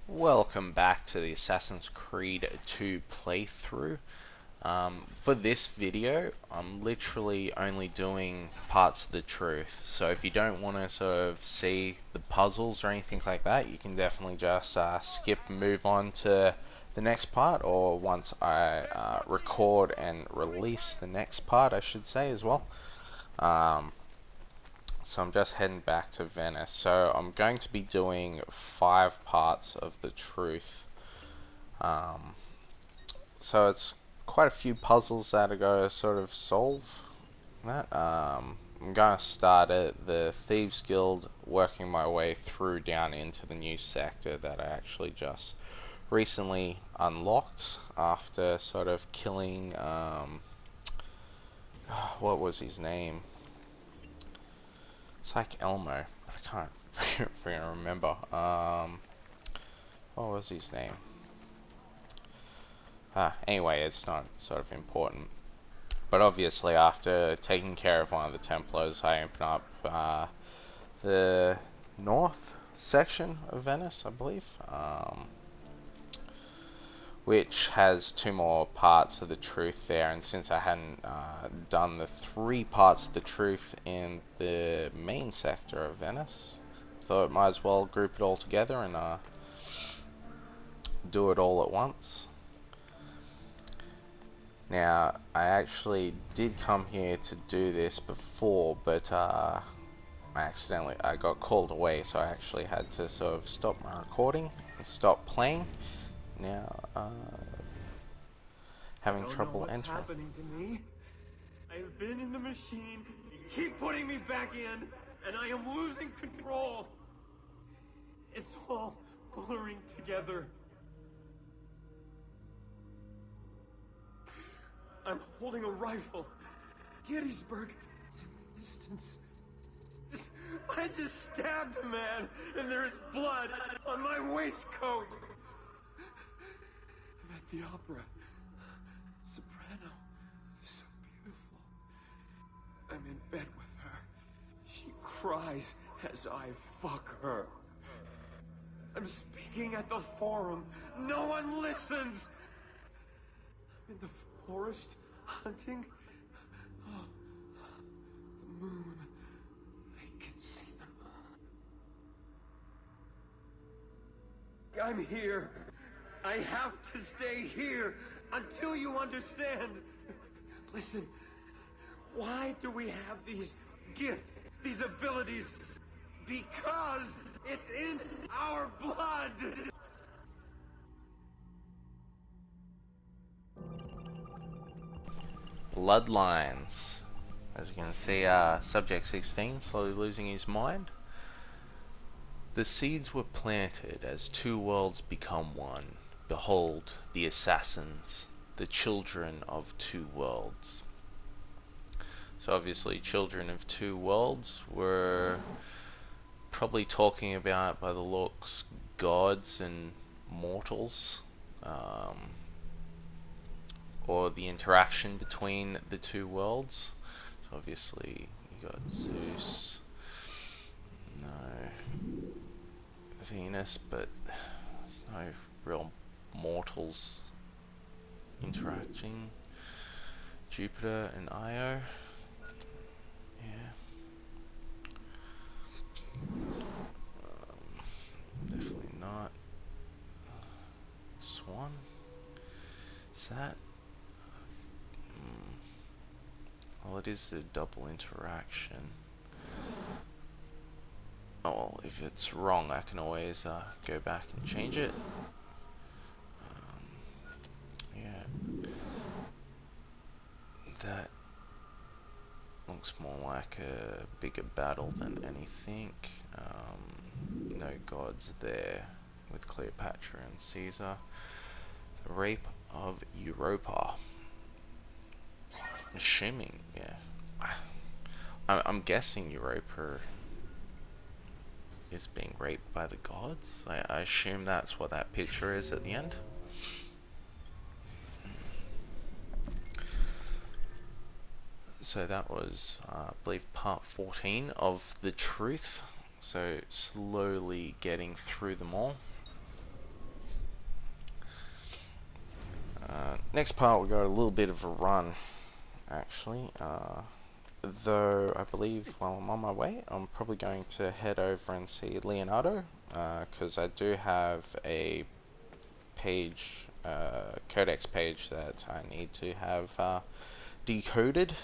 Welcome back to the Assassin's Creed 2 playthrough. For this video, I'm literally only doing parts of the truth. So if you don't want to sort of see the puzzles or anything like that, you can definitely just skip and move on to the next part, or once I record and release the next part, I should say, as well. So I'm just heading back to Venice. So I'm going to be doing 5 parts of the truth. So it's quite a few puzzles that I gotta sort of solve. I'm gonna start at the Thieves Guild, working my way through down into the new sector that I actually just recently unlocked after sort of killing, what was his name? It's like Elmo, but I can't freaking remember. What was his name? Anyway, it's not sort of important. But obviously, after taking care of one of the Templars, I open up the north section of Venice, I believe, which has 2 more parts of the truth there. And since I hadn't done the 3 parts of the truth in the main sector of Venice, thought might as well group it all together and do it all at once. Now, I actually did come here to do this before, but I got called away, so I actually had to sort of stop my recording and stop playing. Now, having trouble entering. What's happening to me? I have been in the machine, you keep putting me back in, and I am losing control. It's all blurring together. I'm holding a rifle. Gettysburg is in the distance. I just stabbed a man, and there is blood on my waistcoat. I'm at the opera. Soprano is so beautiful. I'm in bed with her. She cries as I fuck her. I'm speaking at the forum. No one listens. I'm in the forest hunting. Oh, the moon. I can see the moon. I'm here. I have to stay here until you understand. Listen, why do we have these gifts, these abilities? Because it's in our blood. Bloodlines. As you can see, Subject 16 slowly losing his mind. The seeds were planted as 2 worlds become one. Behold, the assassins, the children of 2 worlds. So obviously, children of 2 worlds were probably talking about, by the looks, gods and mortals. Or the interaction between the 2 worlds. So obviously you got Zeus, no Venus, but there's no real mortals interacting. Jupiter and Io, yeah. Definitely not. Swan, is that? Well, it is a double interaction. Oh, well, if it's wrong, I can always go back and change it. Yeah. That looks more like a bigger battle than anything. No gods there with Cleopatra and Caesar. The Rape of Europa. Assuming, yeah. I'm guessing Europa is being raped by the gods. I assume that's what that picture is at the end. So that was, I believe, part 14 of The Truth. So slowly getting through them all. Next part we got a little bit of a run, actually. Though I believe while I'm on my way, I'm probably going to head over and see Leonardo, because I do have a page, codex page that I need to have decoded,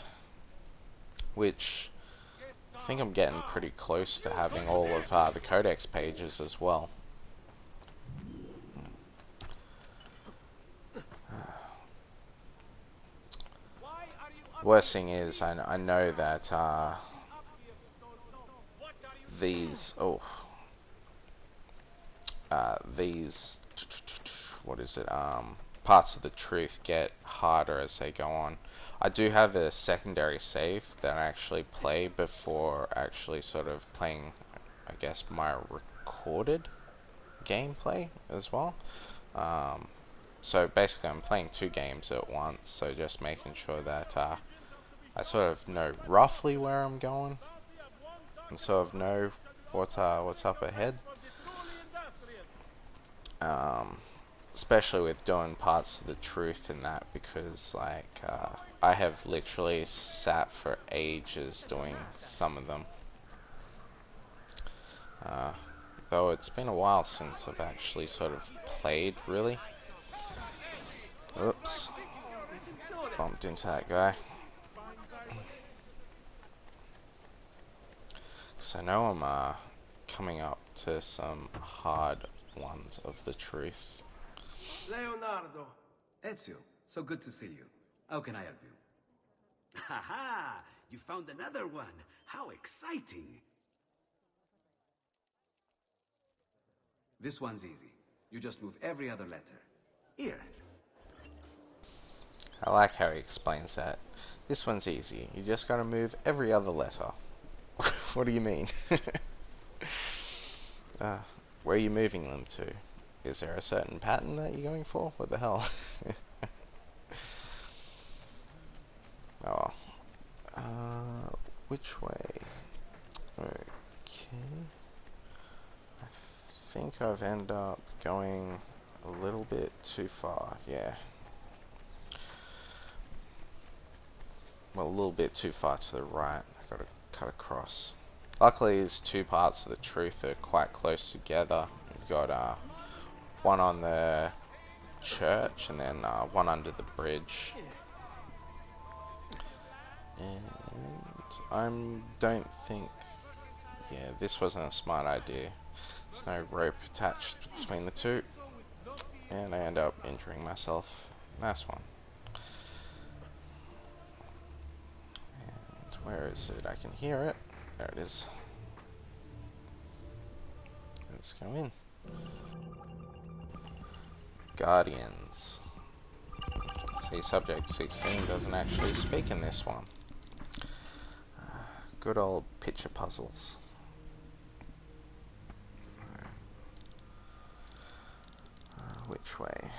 which I think I'm getting pretty close to having all of the codex pages as well. Worst thing is, I know that these, these, what is it, parts of the truth get harder as they go on. I do have a secondary save that I actually play before actually sort of playing, I guess, my recorded gameplay as well. So basically I'm playing 2 games at once, so just making sure that I sort of know roughly where I'm going and sort of know what's up ahead. Especially with doing parts of the truth in that, because like I have literally sat for ages doing some of them. Though it's been a while since I've actually sort of played, really. Oops. Bumped into that guy. Because I know I'm coming up to some hard ones of the truth. Leonardo. Ezio, so good to see you. How can I help you? Ha! You found another one. How exciting. This one's easy. You just move every other letter. Here. I like how he explains that. This one's easy. You just gotta move every other letter. What do you mean? Where are you moving them to? Is there a certain pattern that you're going for? What the hell? Oh. Which way? Okay. I think I've ended up going a little bit too far, yeah. Well, a little bit too far to the right. I gotta cut across. Luckily, these 2 parts of the truth are quite close together. We've got one on the church and then one under the bridge. And I don't think, yeah, this wasn't a smart idea. There's no rope attached between the 2, and I end up injuring myself. Nice one. And where is it? I can hear it. There it is. Let's go in. Guardians. See, subject 16 doesn't actually speak in this one. Good old picture puzzles. Which way?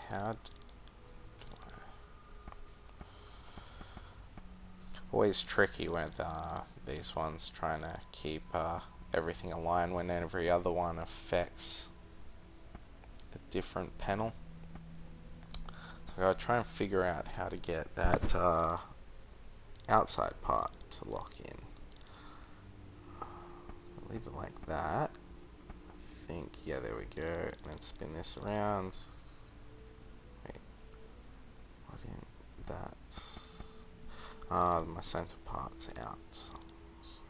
How do I... Always tricky with these ones, trying to keep everything aligned when every other one affects a different panel. So I gotta try and figure out how to get that outside part to lock in. Leave it like that. I think, yeah, there we go. And then spin this around. Wait, what in that? My center part's out. So,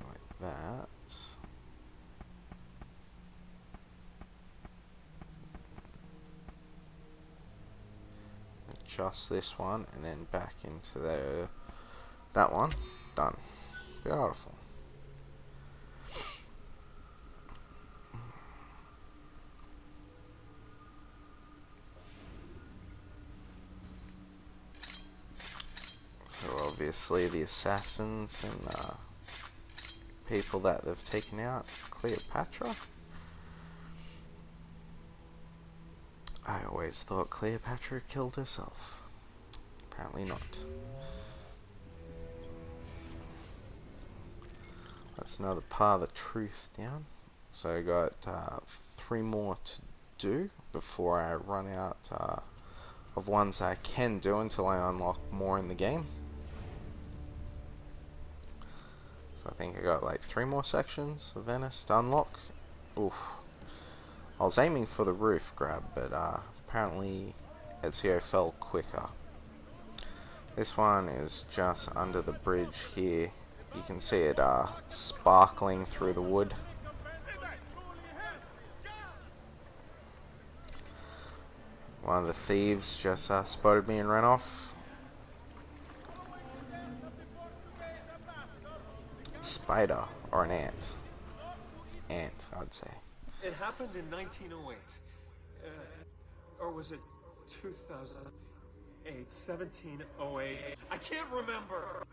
like that. Adjust this one and then back into that one. Done. Beautiful. So obviously the assassins and people that they've taken out. Cleopatra? I always thought Cleopatra killed herself. Apparently not. That's another part of the truth down. So I got 3 more to do before I run out of ones I can do until I unlock more in the game. So I think I got like 3 more sections of Venice to unlock. Oof. I was aiming for the roof grab, but apparently Ezio fell quicker. This one is just under the bridge here. You can see it sparkling through the wood. One of the thieves just spotted me and ran off. Spider or an ant? Ant, I'd say. It happened in 1908. Or was it 2008? 1708? I can't remember!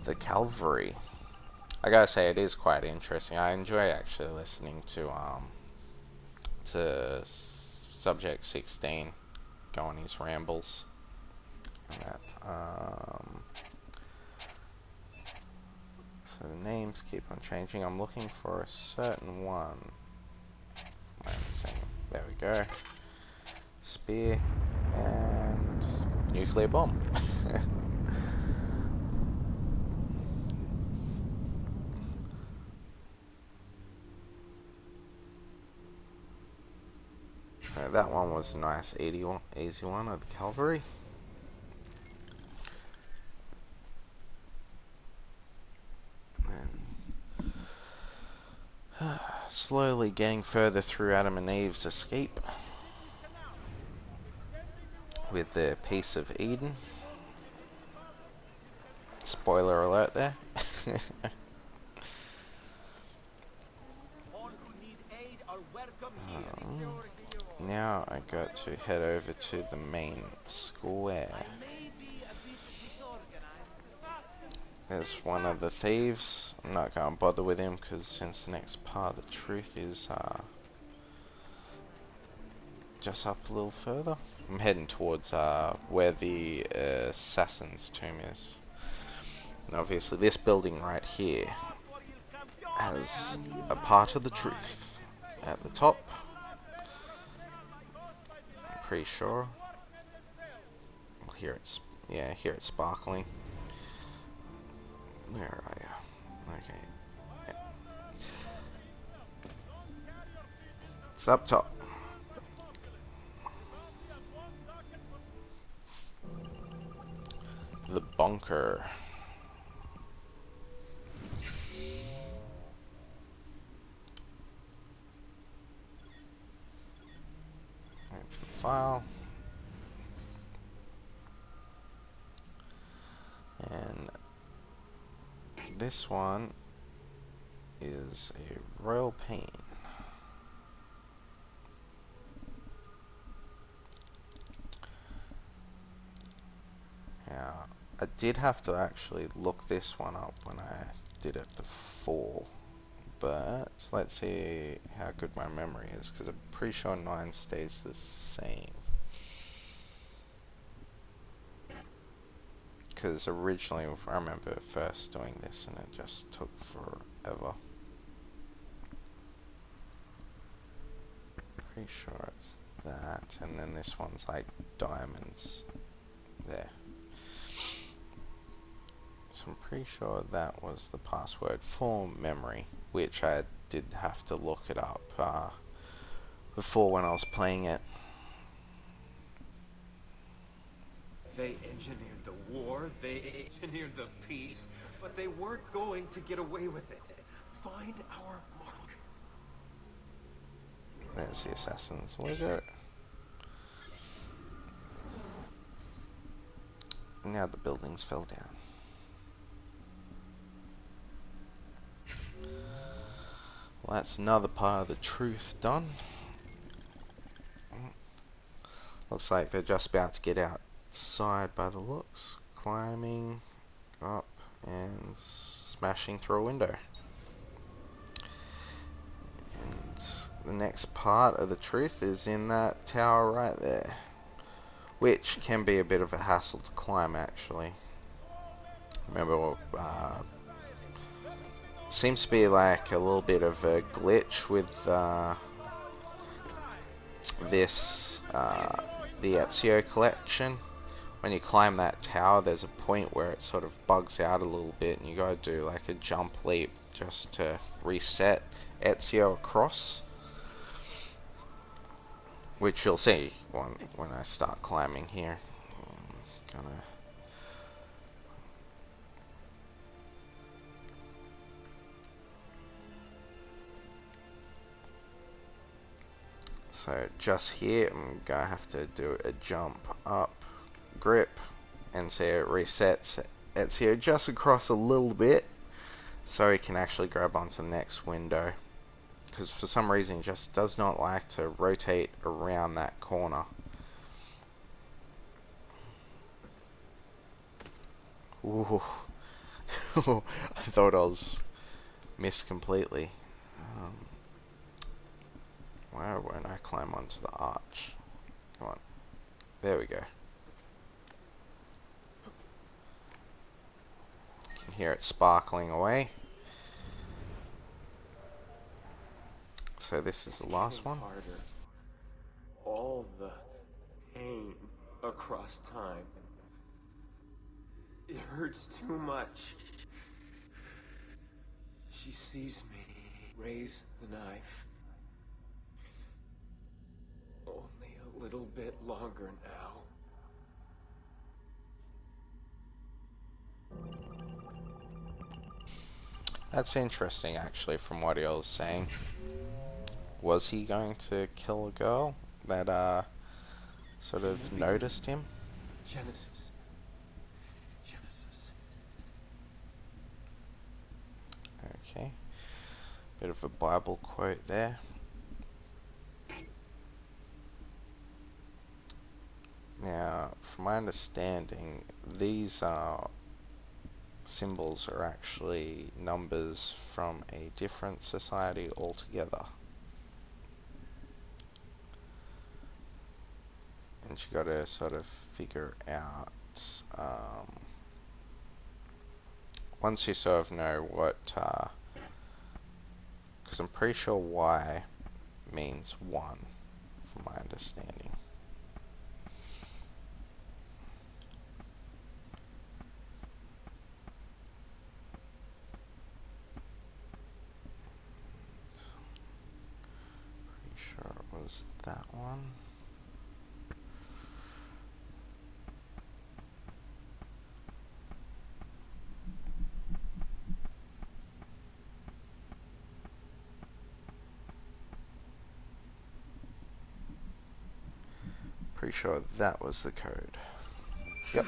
The Calvary. I gotta say, it is quite interesting. I enjoy actually listening to Subject 16 go on his rambles. So the names keep on changing. I'm looking for a certain one. There we go. Spear and nuclear bomb. So that one was a nice easy one of the Calvary. And slowly getting further through Adam and Eve's escape with the piece of Eden. Spoiler alert there. Now I got to head over to the main square. There's one of the thieves. I'm not going to bother with him because since the next part of the truth is just up a little further. I'm heading towards where the assassin's tomb is. And obviously this building right here has a part of the truth at the top. I'm pretty sure. Well, here it's, yeah, here it's sparkling. Where are you? Okay. Yeah. It's up top. The bunker. Open the file. And this one is a royal pain. Now, I did have to actually look this one up when I did it before, but let's see how good my memory is, because I'm pretty sure 9 stays the same. Because originally, I remember first doing this and it just took forever. Pretty sure it's that, and then this one's like diamonds there. So I'm pretty sure that was the password for memory, which I did have to look it up before when I was playing it. They engineered the war, they engineered the peace, but they weren't going to get away with it. Find our mark. There's the assassin's logo. Now the buildings fell down. Well, that's another part of the truth done. Looks like they're just about to get outside by the looks. Climbing up and smashing through a window. And the next part of the truth is in that tower right there, which can be a bit of a hassle to climb actually. Remember, seems to be like a little bit of a glitch with the Ezio collection. When you climb that tower, there's a point where it sort of bugs out a little bit, and you gotta do like a jump leap just to reset Ezio across, which you'll see when I start climbing here. I'm gonna So just here, I'm gonna have to do a jump up, grip, and see it resets Ezio just across a little bit, so he can actually grab onto the next window. Because for some reason, he just does not like to rotate around that corner. Ooh, I thought I was missed completely. Why won't I climb onto the arch? Come on. There we go. You can hear it sparkling away. So this is the last one. Harder. All the pain across time. It hurts too much. She sees me raise the knife. Only a little bit longer now. That's interesting, actually, from what he was saying. Was he going to kill a girl that sort of noticed him? Genesis. Genesis. Okay. Bit of a Bible quote there. Now, from my understanding, these symbols are actually numbers from a different society altogether. And you gotta sort of figure out, once you sort of know what, because I'm pretty sure Y means 1, from my understanding. Sure it was that one. Pretty sure that was the code. Yep.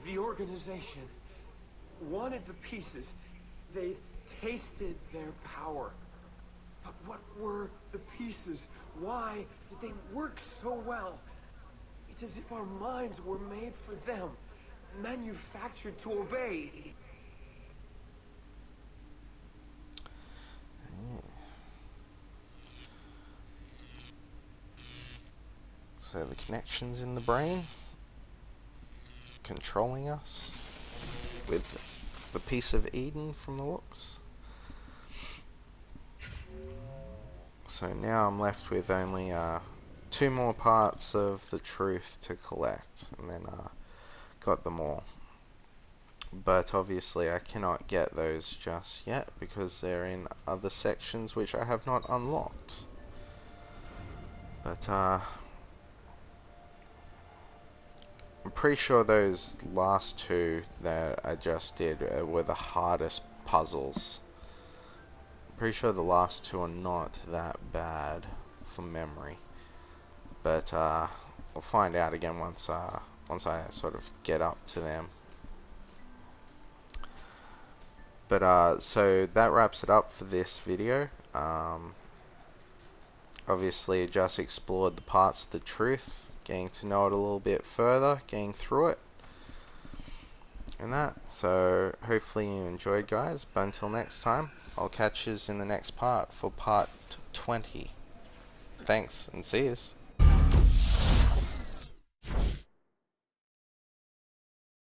The organization wanted the pieces. They tasted their power. But what were the pieces? Why did they work so well? It's as if our minds were made for them, manufactured to obey. So the connections in the brain controlling us with the piece of Eden from the looks. So now I'm left with only 2 more parts of the truth to collect, and then got them all. But obviously I cannot get those just yet because they're in other sections which I have not unlocked. But I'm pretty sure those last 2 that I just did were the hardest puzzles. Pretty sure the last 2 are not that bad from memory, but we'll find out again once I sort of get up to them. But so that wraps it up for this video. Obviously just explored the parts of the truth getting to know it a little bit further, getting through it, and that. So hopefully you enjoyed, guys. But until next time, I'll catch you in the next part for part 20. Thanks, and see yous.